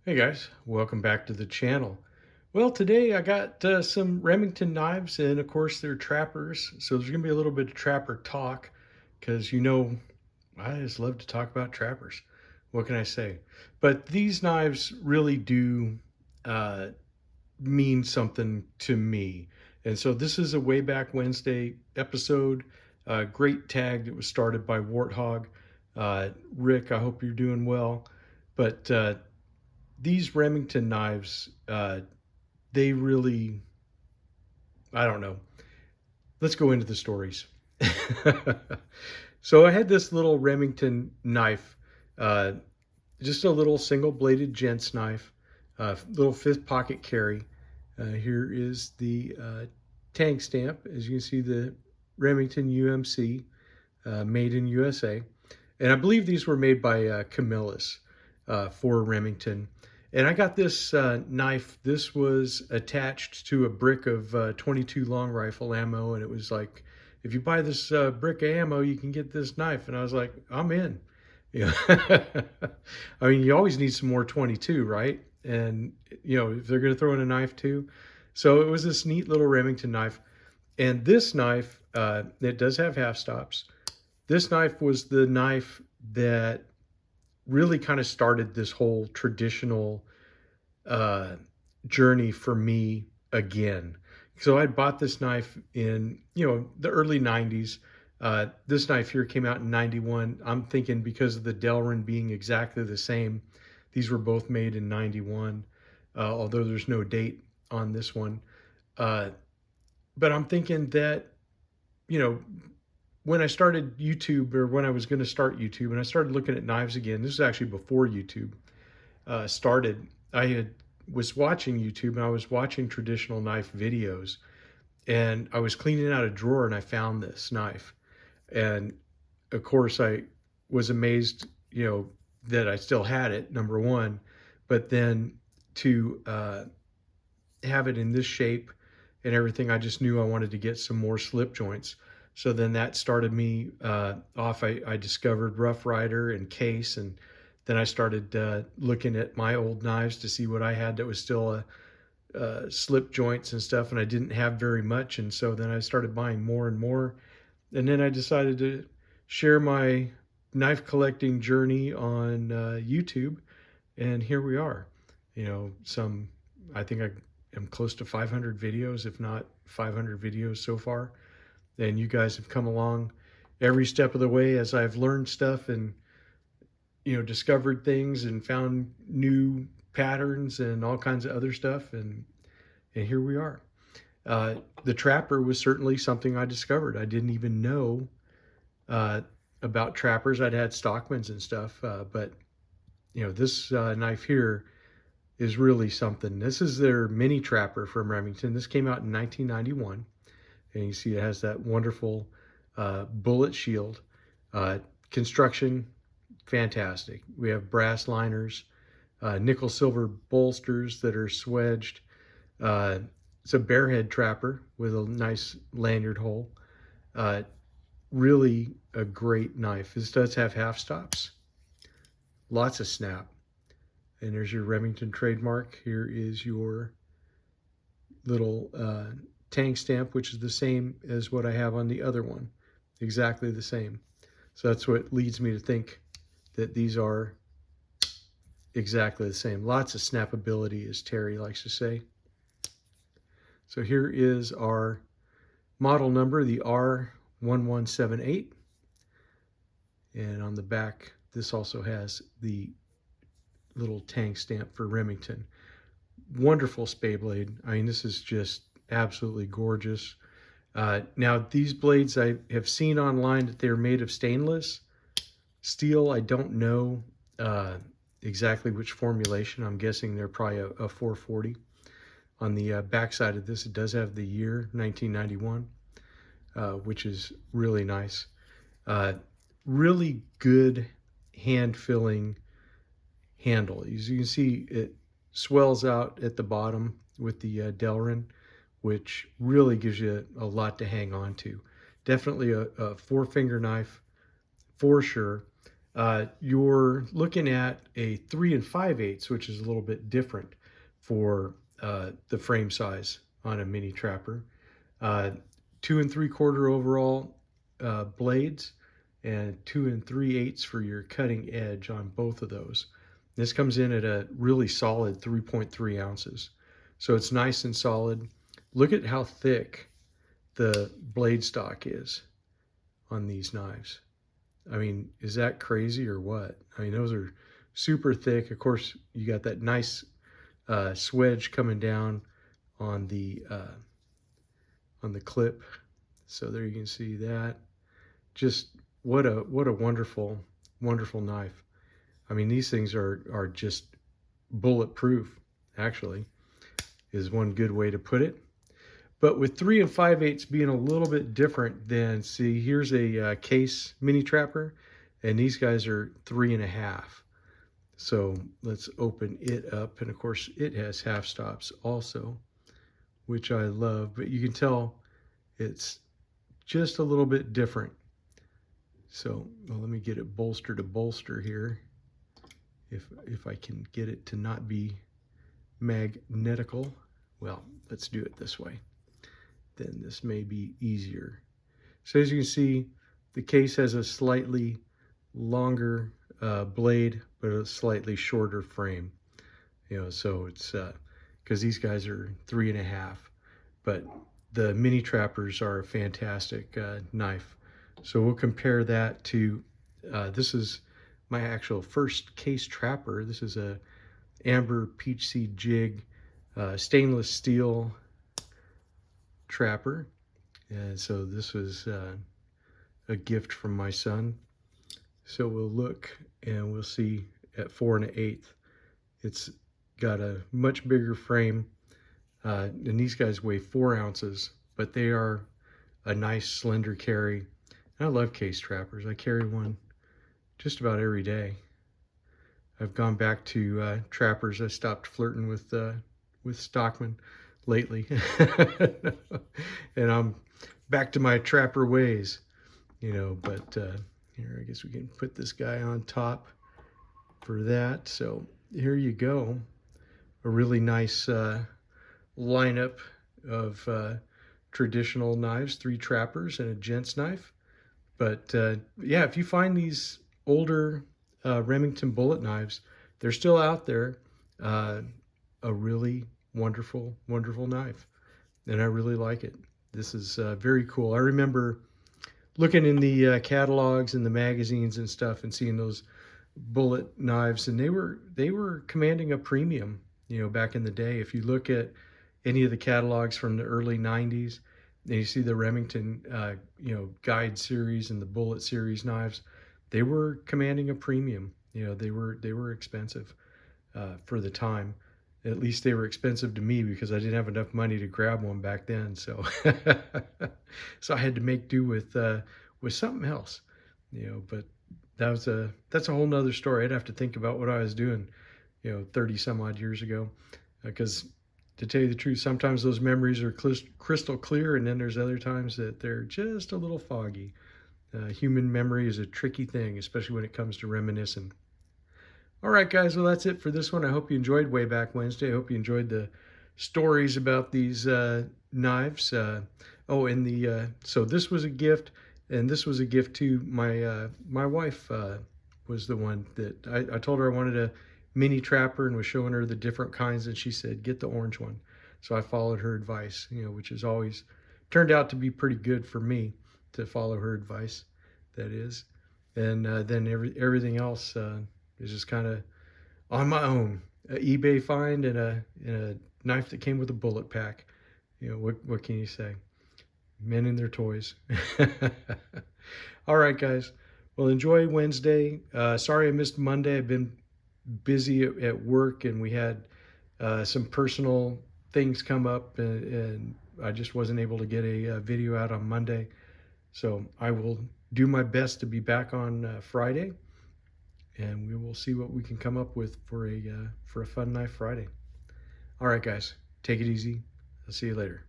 Hey guys, welcome back to the channel. Well, today I got some Remington knives, and of course they're trappers. So there's going to be a little bit of trapper talk because I just love to talk about trappers. What can I say? But these knives really do uh, mean something to me. And so this is a Way Back Wednesday episode. Great tag that was started by Warthog. Rick, I hope you're doing well. But these Remington knives, they really, I don't know. Let's go into the stories. So I had this little Remington knife, uh, just a little single bladed gent's knife, little fifth pocket carry. Here is the tank stamp. As you can see, the Remington UMC, made in USA. And I believe these were made by Camillus for Remington. And I got this knife. This was attached to a brick of 22 long rifle ammo, and it was like, if you buy this brick of ammo, you can get this knife. And I was like, I'm in. Yeah. I mean, you always need some more 22, right? And if they're going to throw in a knife too. So it was this neat little Remington knife. And this knife, it does have half stops. This knife was the knife that really kind of started this whole traditional uh, journey for me again. So I bought this knife in, the early 90s. This knife here came out in 91. I'm thinking because of the Delrin being exactly the same, these were both made in 91, although there's no date on this one. Uh, but I'm thinking that, you know, when I started YouTube, or when I was going to start YouTube and I started looking at knives again, this is actually before YouTube started. Was watching YouTube, and I was watching traditional knife videos, and I was cleaning out a drawer and I found this knife. And of course I was amazed, that I still had it, number one, but then to have it in this shape and everything, I just knew I wanted to get some more slip joints. So then that started me off. I discovered Rough Rider and Case, and then I started looking at my old knives to see what I had that was still slip joints and stuff, and I didn't have very much. And so then I started buying more and more. And then I decided to share my knife collecting journey on YouTube, and here we are. I think I am close to 500 videos, if not 500 videos so far. And you guys have come along every step of the way as I've learned stuff and discovered things and found new patterns and all kinds of other stuff, and here we are. The trapper was certainly something I discovered. I didn't even know uh, about trappers. I'd had Stockmans and stuff, but this knife here is really something. This is their mini trapper from Remington. This came out in 1991, and you see it has that wonderful bullet shield. Construction, fantastic. We have brass liners, nickel silver bolsters that are swedged. It's a bearhead trapper with a nice lanyard hole. Uh, Really a great knife. This does have half stops, lots of snap. And there's your Remington trademark. Here is your little tank stamp, which is the same as what I have on the other one. Exactly the same. So that's what leads me to think that these are exactly the same. Lots of snappability, as Terry likes to say. So here is our model number, the R1178. And on the back, this also has the little tank stamp for Remington. Wonderful spay blade. I mean, this is just absolutely gorgeous. Now, these blades, I have seen online that they're made of stainless steel. I don't know exactly which formulation. I'm guessing they're probably a 440. On the back side of this, it does have the year 1991, which is really nice. Really good hand-filling handle. As you can see, it swells out at the bottom with the Delrin, which really gives you a lot to hang on to. Definitely a four-finger knife for sure. you're looking at a 3 5/8, which is a little bit different for the frame size on a mini trapper. Uh, 2 3/4 overall blades, and 2 3/8 for your cutting edge on both of those. This comes in at a really solid 3.3 ounces. So it's nice and solid. Look at how thick the blade stock is on these knives. I mean, is that crazy or what? I mean, those are super thick. Of course, you got that nice swedge coming down on the clip. So there you can see that. Just what a wonderful, wonderful knife. I mean, these things are just bulletproof, actually, is one good way to put it. But with 3 5/8 being a little bit different than, see, here's a case mini trapper, and these guys are 3.5. So let's open it up. And of course, it has half stops also, which I love, but you can tell it's just a little bit different. So well, let me get it bolster to bolster here. If I can get it to not be magnetical. Well, let's do it this way. Then this may be easier. So as you can see, the case has a slightly longer blade, but a slightly shorter frame. You know, so it's because these guys are 3.5, but the mini trappers are a fantastic knife. So we'll compare that to, this is my actual first case trapper. This is a amber peach seed jig stainless steel trapper. And so this was a gift from my son. So we'll look and we'll see at 4 1/8. It's got a much bigger frame. And these guys weigh 4 ounces, but they are a nice slender carry. And I love case trappers. I carry one just about every day. I've gone back to trappers. I stopped flirting with Stockman lately. And I'm back to my trapper ways, you know, but here, I guess we can put this guy on top for that. So here you go. A really nice lineup of traditional knives, 3 trappers and a gent's knife. But yeah, if you find these older Remington bullet knives, they're still out there. A really wonderful, wonderful knife, and I really like it. This is very cool. I remember looking in the catalogs and the magazines and stuff and seeing those bullet knives, and they were commanding a premium, you know, back in the day. If you look at any of the catalogs from the early 90s, and you see the Remington you know, guide series and the bullet series knives, they were commanding a premium. You know, they were expensive for the time. At least they were expensive to me because I didn't have enough money to grab one back then. So so I had to make do with something else, you know. But that's a whole nother story. I'd have to think about what I was doing, you know, 30 some odd years ago, because to tell you the truth, sometimes those memories are crystal clear, and then there's other times that they're just a little foggy. Human memory is a tricky thing, especially when it comes to reminiscing. All right, guys, well, that's it for this one. I hope you enjoyed Wayback Wednesday. I hope you enjoyed the stories about these knives. Oh, and so this was a gift, and this was a gift to my wife. Was the one that I told her I wanted a mini trapper and was showing her the different kinds, and she said, get the orange one. So I followed her advice, you know, which has always turned out to be pretty good for me to follow her advice, that is. And then everything else is just kind of on my own. An eBay find and a knife that came with a bullet pack. You know, what can you say? Men and their toys. All right, guys. Well, enjoy Wednesday. Sorry I missed Monday. I've been busy at work, and we had some personal things come up, and I just wasn't able to get a video out on Monday. So I will do my best to be back on Friday, and we will see what we can come up with for a Fun Knife Friday. All right, guys, take it easy. I'll see you later.